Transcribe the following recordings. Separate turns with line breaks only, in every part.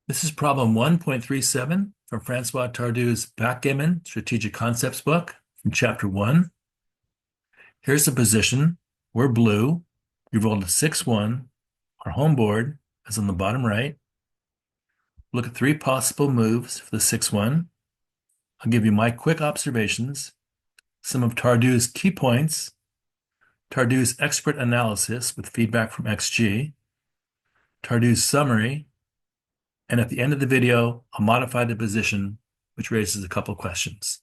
This is problem 1.37 from Francois Tardieu's Backgammon Strategic Concepts book from chapter 1. Here's the position. We're blue. We rolled a 6-1. Our home board is on the bottom right. Look at three possible moves for the 6-1. I'll give you my quick observations, some of Tardieu's key points, Tardieu's expert analysis with feedback from XG, Tardieu's summary, and at the end of the video, I'll modify the position, which raises a couple questions.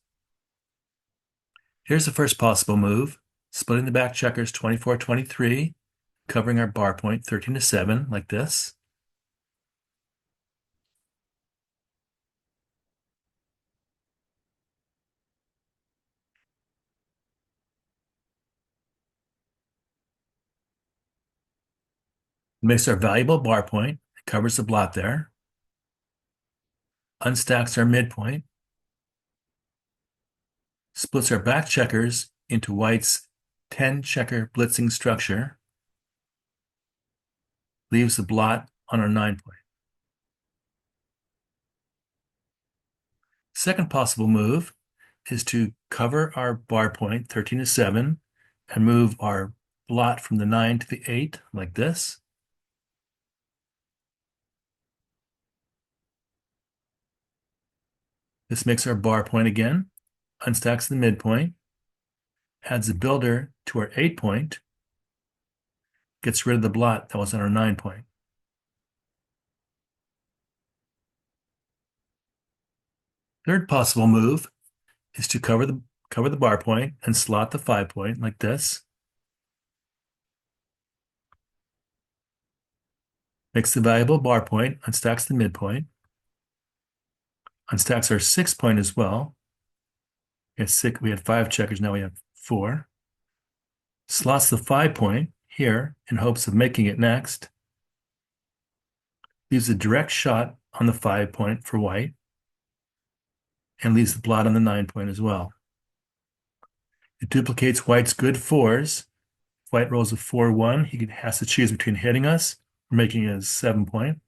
Here's the first possible move, splitting the back checkers 24-23, covering our bar point 13-7, like this. Makes our valuable bar point, covers the blot there, unstacks our midpoint, splits our back checkers into white's 10-checker blitzing structure, leaves the blot on our 9-point. Second possible move is to cover our bar point 13-7 and move our blot from the 9 to the 8 like this. This makes our bar point again, unstacks the midpoint, adds a builder to our 8-point, gets rid of the blot that was on our 9-point. Third possible move is to cover the bar point and slot the 5-point like this. Makes the valuable bar point, unstacks the midpoint, unstacks our 6-point as well. We had 5 checkers, now we have 4. Slots the 5-point here in hopes of making it next. Leaves a direct shot on the 5-point for white, and leaves the blot on the 9-point as well. It duplicates white's good 4s. If white rolls a 4-1, he has to choose between hitting us or making it his 7-point.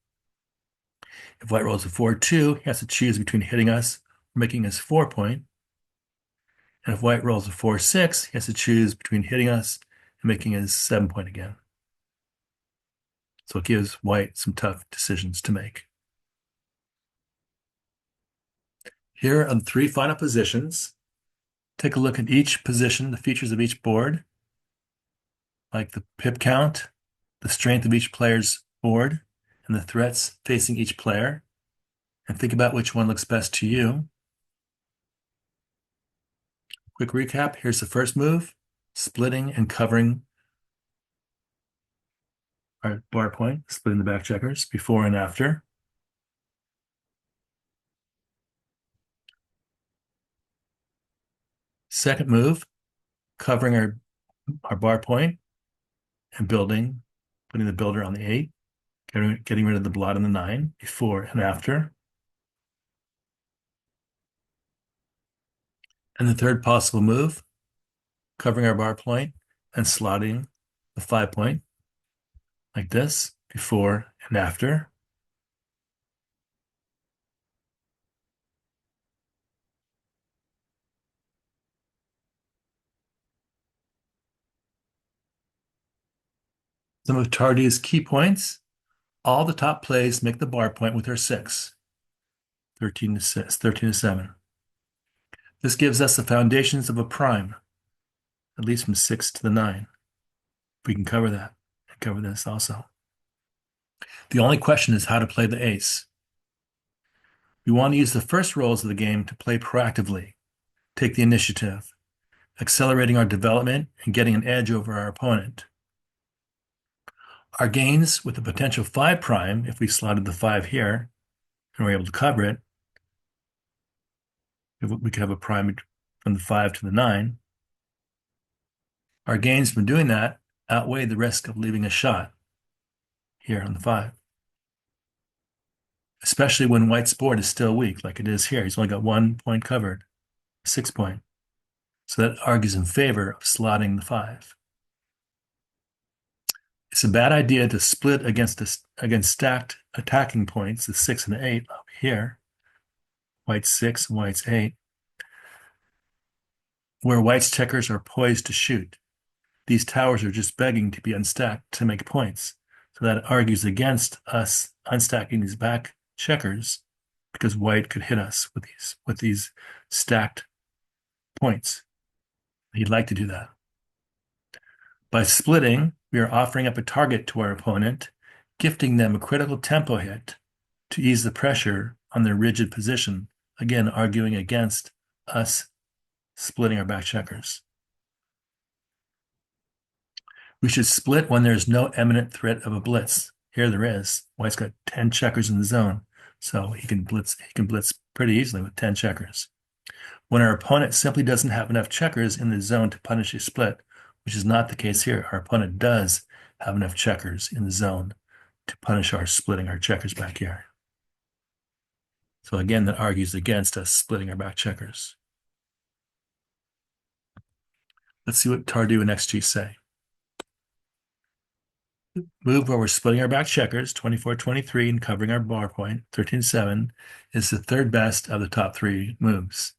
If white rolls a 4-2, he has to choose between hitting us or making his 4-point. And if white rolls a 4-6, he has to choose between hitting us and making his 7-point again. So it gives white some tough decisions to make. Here are the 3 final positions. Take a look at each position, the features of each board, like the pip count, the strength of each player's board, and the threats facing each player, and think about which one looks best to you. Quick recap, here's the first move, splitting and covering our bar point, splitting the back checkers before and after. Second move, covering our bar point and putting the builder on the 8, getting rid of the blot on the 9 before and after. And the third possible move, covering our bar point and slotting the 5-point like this before and after. Some of Tardieu's key points. All the top plays make the bar point with her 6, 13-7. This gives us the foundations of a prime, at least from 6 to the 9. We can cover that and cover this also. The only question is how to play the ace. We want to use the first rolls of the game to play proactively, take the initiative, accelerating our development and getting an edge over our opponent. Our gains with the potential 5 prime, if we slotted the 5 here and we're able to cover it, we could have a prime from the 5 to the 9. Our gains from doing that outweigh the risk of leaving a shot here on the 5. Especially when white's board is still weak, like it is here. He's only got 1 point covered, 6-point. So that argues in favor of slotting the 5. It's a bad idea to split against stacked attacking points, the 6 and the 8 up here, white 6 and white's 8, where white's checkers are poised to shoot. These towers are just begging to be unstacked to make points. So that argues against us unstacking these back checkers because white could hit us with these stacked points. He'd like to do that. By splitting, we are offering up a target to our opponent, gifting them a critical tempo hit to ease the pressure on their rigid position, again arguing against us splitting our back checkers. We should split when there's no imminent threat of a blitz. Here there is. White's got 10 checkers in the zone, so he can blitz pretty easily with 10 checkers. When our opponent simply doesn't have enough checkers in the zone to punish a split, which is not the case here. Our opponent does have enough checkers in the zone to punish our splitting our checkers back here. So again, that argues against us splitting our back checkers. Let's see what Tardieu and XG say. Move where we're splitting our back checkers, 24-23, and covering our bar point, 13-7, is the third best of the top 3 moves.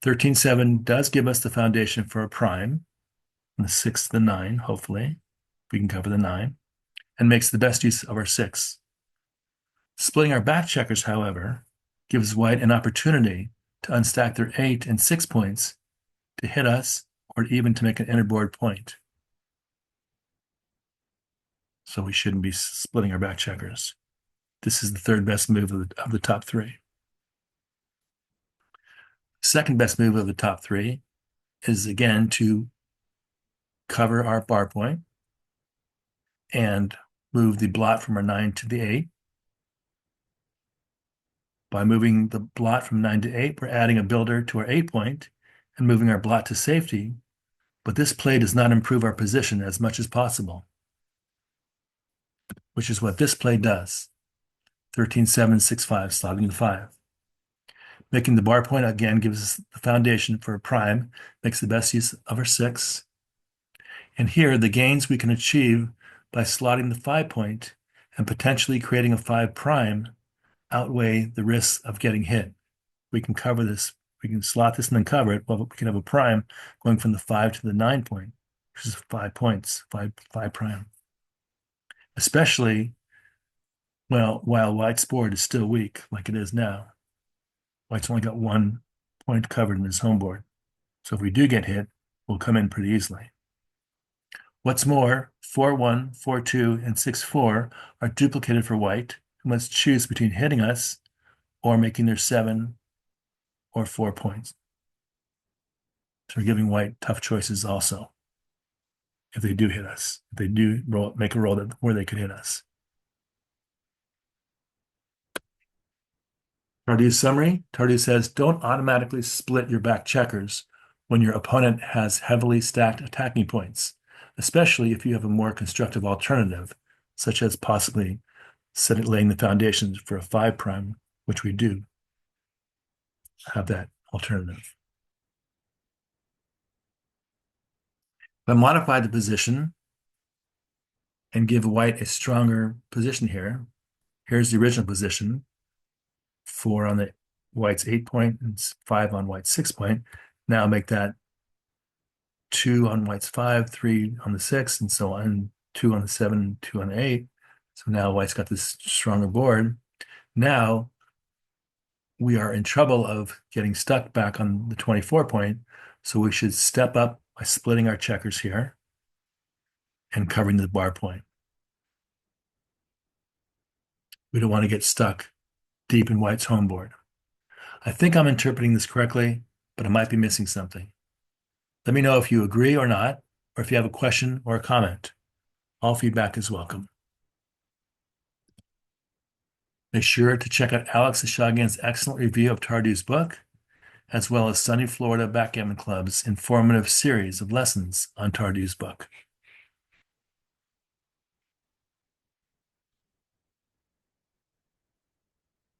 13-7 does give us the foundation for a prime, the 6 to the 9, hopefully. We can cover the 9, and makes the best use of our 6. Splitting our back checkers, however, gives white an opportunity to unstack their 8 and 6 points to hit us or even to make an inner-board point. So we shouldn't be splitting our back checkers. This is the third best move of the top 3. Second best move of the top 3 is, again, to cover our bar point and move the blot from our 9 to the 8. By moving the blot from 9 to 8, we're adding a builder to our 8 point and moving our blot to safety, but this play does not improve our position as much as possible, which is what this play does. 13-7, 6-5, slotting the 5. Making the bar point, again, gives us the foundation for a prime, makes the best use of our 6. And here, the gains we can achieve by slotting the 5 point and potentially creating a 5 prime outweigh the risks of getting hit. We can cover this, we can slot this and then cover it. Well, we can have a prime going from the 5 to the 9 point, which is 5 points, 5 prime. Especially, well, while white's board is still weak, like it is now. White's only got 1 point covered in his home board. So if we do get hit, we'll come in pretty easily. What's more, 4-1, 4-2, and 6-4 are duplicated for white, who must choose between hitting us or making their 7 or 4 points. So we're giving white tough choices also if they do hit us, if they do make a roll where they could hit us. Tardieu's summary. Tardieu says, don't automatically split your back checkers when your opponent has heavily stacked attacking points, especially if you have a more constructive alternative, such as possibly laying the foundations for a 5 prime, which we do have that alternative. If I modify the position and give white a stronger position here, here's the original position, 4 on the white's 8 point and 5 on white's 6 point. Now make that 2 on white's 5, 3 on the 6, and so on, 2 on the 7, 2 on the 8. So now white's got this stronger board. Now we are in trouble of getting stuck back on the 24 point, so we should step up by splitting our checkers here and covering the bar point. We don't want to get stuck deep in white's home board. I think I'm interpreting this correctly, but I might be missing something. Let me know if you agree or not, or if you have a question or a comment. All feedback is welcome. Make sure to check out Alex Eshaghian's excellent review of Tardieu's book, as well as Sunny Florida Backgammon Club's informative series of lessons on Tardieu's book.